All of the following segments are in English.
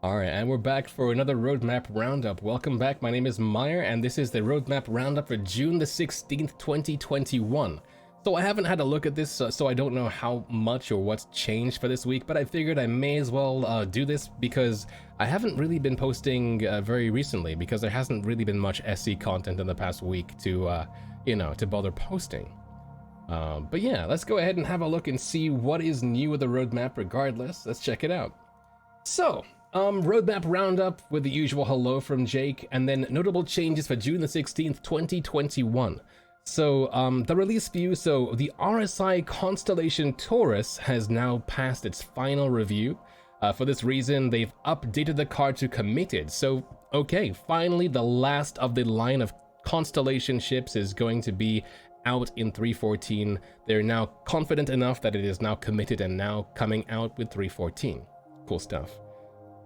Alright, and we're back for another Roadmap Roundup. Welcome back, my name is Myre, and this is the Roadmap Roundup for June the 16th, 2021. So I haven't had a look at this, so I don't know how much or what's changed for this week, but I figured I may as well do this because I haven't really been posting very recently, because there hasn't really been much SC content in the past week to, to bother posting. But yeah, let's go ahead and have a look and see what is new with the roadmap regardless. Let's check it out. So, roadmap roundup with the usual hello from Jake, and then notable changes for June the 16th, 2021. So, the release view, so the RSI Constellation Taurus has now passed its final review. For this reason, they've updated the card to committed. So, okay, finally the last of the line of Constellation ships is going to be out in 3.14. They're now confident enough that it is now committed and now coming out with 3.14. Cool stuff.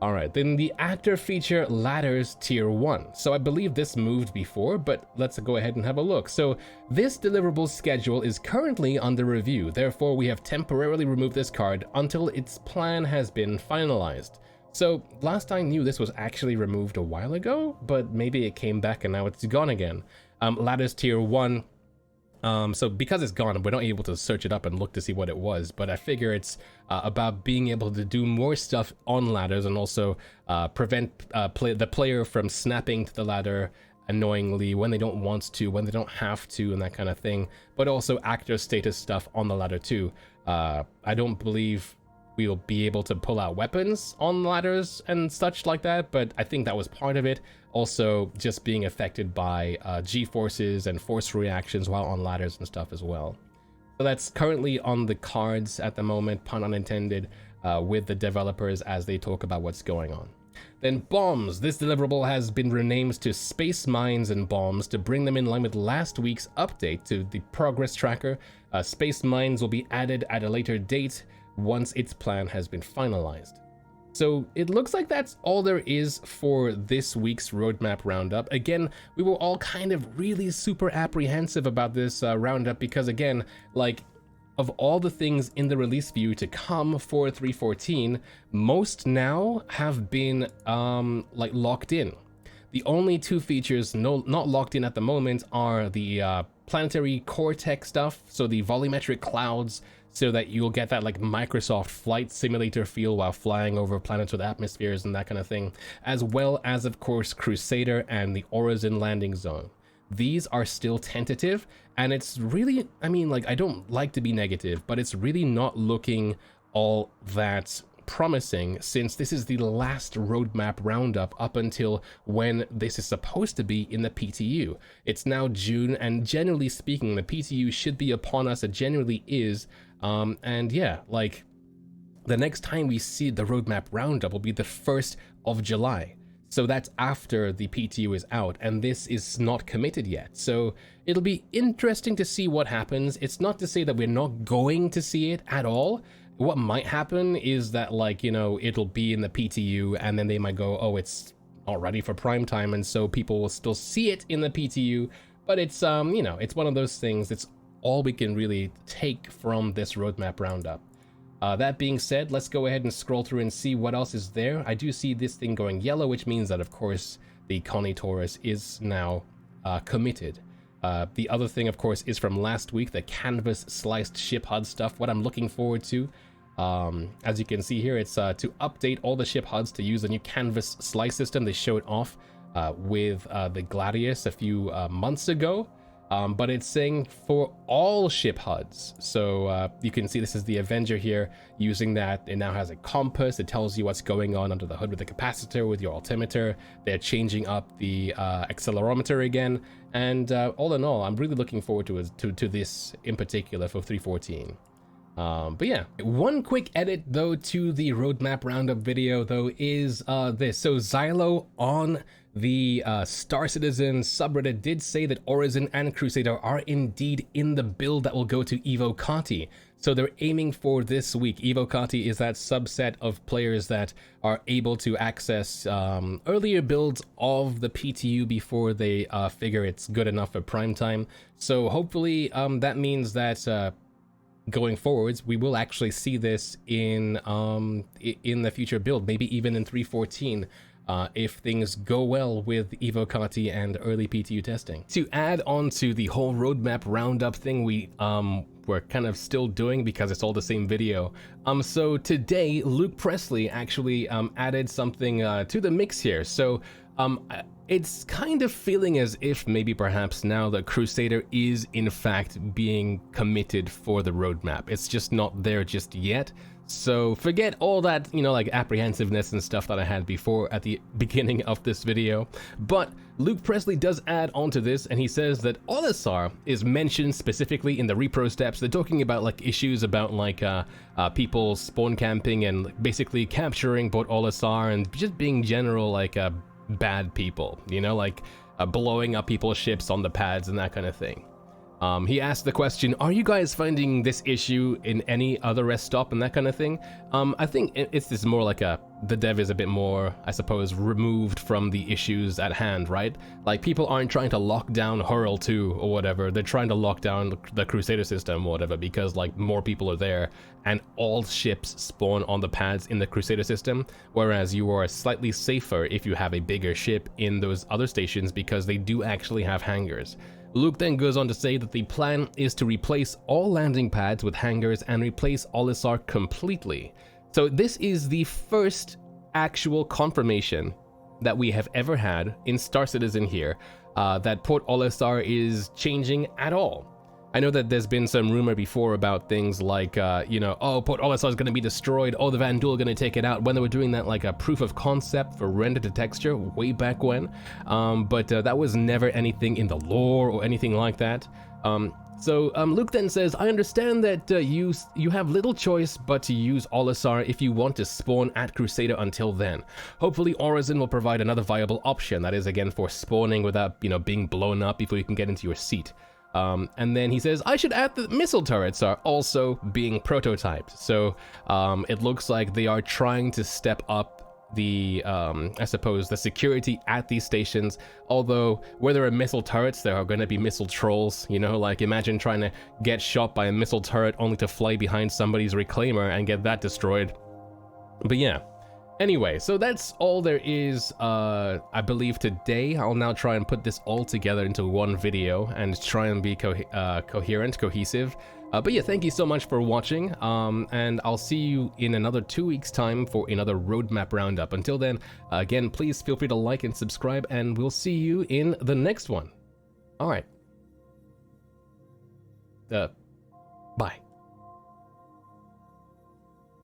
Alright, then the actor feature ladders tier 1. So I believe this moved before, but let's go ahead and have a look. So this deliverable schedule is currently under review, therefore we have temporarily removed this card until its plan has been finalized. So last I knew this was actually removed a while ago, but maybe it came back and now it's gone again. Ladders tier 1. So because it's gone, we're not able to search it up and look to see what it was, but I figure it's about being able to do more stuff on ladders and also prevent the player from snapping to the ladder annoyingly when they don't want to, when they don't have to, and that kind of thing, but also actor status stuff on the ladder too. I don't believe we'll be able to pull out weapons on ladders and such like that, but I think that was part of it. Also, just being affected by G-forces and force reactions while on ladders and stuff as well. So that's currently on the cards at the moment, pun unintended, with the developers as they talk about what's going on. Then bombs. This deliverable has been renamed to Space Mines and Bombs to bring them in line with last week's update to the progress tracker. Space Mines will be added at a later date once its plan has been finalized. So it looks like that's all there is for this week's roadmap roundup. Again, we were all kind of really super apprehensive about this roundup because, again, like, of all the things in the release view to come for 3.14, most now have been like locked in. The only two features not locked in at the moment are the planetary core tech stuff, so the volumetric clouds, so that you'll get that like Microsoft flight simulator feel while flying over planets with atmospheres and that kind of thing, as well as, of course, Crusader and the Origin landing zone. These are still tentative, and it's really, I mean, like, I don't like to be negative, but it's really not looking all that promising, since this is the last roadmap roundup up until when this is supposed to be in the PTU. It's now June, and generally speaking, the PTU should be upon us. It generally is. And yeah, like, the next time we see the roadmap roundup will be the 1st of July. So that's after the PTU is out, and this is not committed yet. So it'll be interesting to see what happens. It's not to say that we're not going to see it at all. What might happen is that, like, you know, it'll be in the PTU and then they might go, oh, it's not ready for prime time, and so people will still see it in the PTU. But it's, you know, it's one of those things. It's all we can really take from this roadmap roundup. That being said, let's go ahead and scroll through and see what else is there. I do see this thing going yellow, which means that, of course, the Connie Taurus is now committed. The other thing, of course, is from last week, the canvas sliced ship HUD stuff. What I'm looking forward to, as you can see here, it's to update all the ship HUDs to use the new canvas slice system. They showed off with the Gladius a few months ago. But it's saying for all ship HUDs. So you can see this is the Avenger here using that. It now has a compass. It tells you what's going on under the hood with the capacitor, with your altimeter. They're changing up the accelerometer again. And all in all, I'm really looking forward to this in particular for 3.14. But yeah, one quick edit though to the roadmap roundup video though is this. So Xylo on the Star Citizen subreddit did say that Origin and Crusader are indeed in the build that will go to Evocati. So they're aiming for this week. Evocati is that subset of players that are able to access earlier builds of the PTU before they figure it's good enough for prime time. So hopefully that means that going forwards, we will actually see this in the future build, maybe even in 3.14. If things go well with Evocati and early PTU testing. To add on to the whole roadmap roundup thing we're kind of still doing because it's all the same video. So today, Luke Presley actually added something to the mix here. So it's kind of feeling as if maybe perhaps now the Crusader is in fact being committed for the roadmap. It's just not there just yet. So forget all that, you know, like apprehensiveness and stuff that I had before at the beginning of this video. But Luke Presley does add onto this, and he says that Olisar is mentioned specifically in the repro steps. They're talking about like issues about like people spawn camping and basically capturing both Olisar and just being general like bad people, you know, like blowing up people's ships on the pads and that kind of thing. He asked the question, are you guys finding this issue in any other rest stop and that kind of thing? I think it's this more like the dev is a bit more, I suppose, removed from the issues at hand, right? Like people aren't trying to lock down Hurl 2 or whatever, they're trying to lock down the Crusader system or whatever because like more people are there and all ships spawn on the pads in the Crusader system, whereas you are slightly safer if you have a bigger ship in those other stations because they do actually have hangars. Luke then goes on to say that the plan is to replace all landing pads with hangars and replace Olisar completely. So this is the first actual confirmation that we have ever had in Star Citizen here that Port Olisar is changing at all. I know that there's been some rumor before about things like, you know, oh, Port Olisar is going to be destroyed, oh, the Vandal are going to take it out, when they were doing that like a proof of concept for render to texture way back when, but that was never anything in the lore or anything like that. So Luke then says, I understand that you have little choice but to use Olisar if you want to spawn at Crusader until then. Hopefully Orison will provide another viable option, that is again for spawning without, you know, being blown up before you can get into your seat. And then he says, I should add that missile turrets are also being prototyped. So it looks like they are trying to step up the, I suppose, the security at these stations. Although where there are missile turrets, there are going to be missile trolls, you know, like imagine trying to get shot by a missile turret only to fly behind somebody's reclaimer and get that destroyed. But yeah. Anyway, so that's all there is, I believe, today. I'll now try and put this all together into one video and try and be coherent, cohesive. But yeah, thank you so much for watching, and I'll see you in another 2 weeks' time for another roadmap roundup. Until then, again, please feel free to like and subscribe, and we'll see you in the next one. All right. Bye.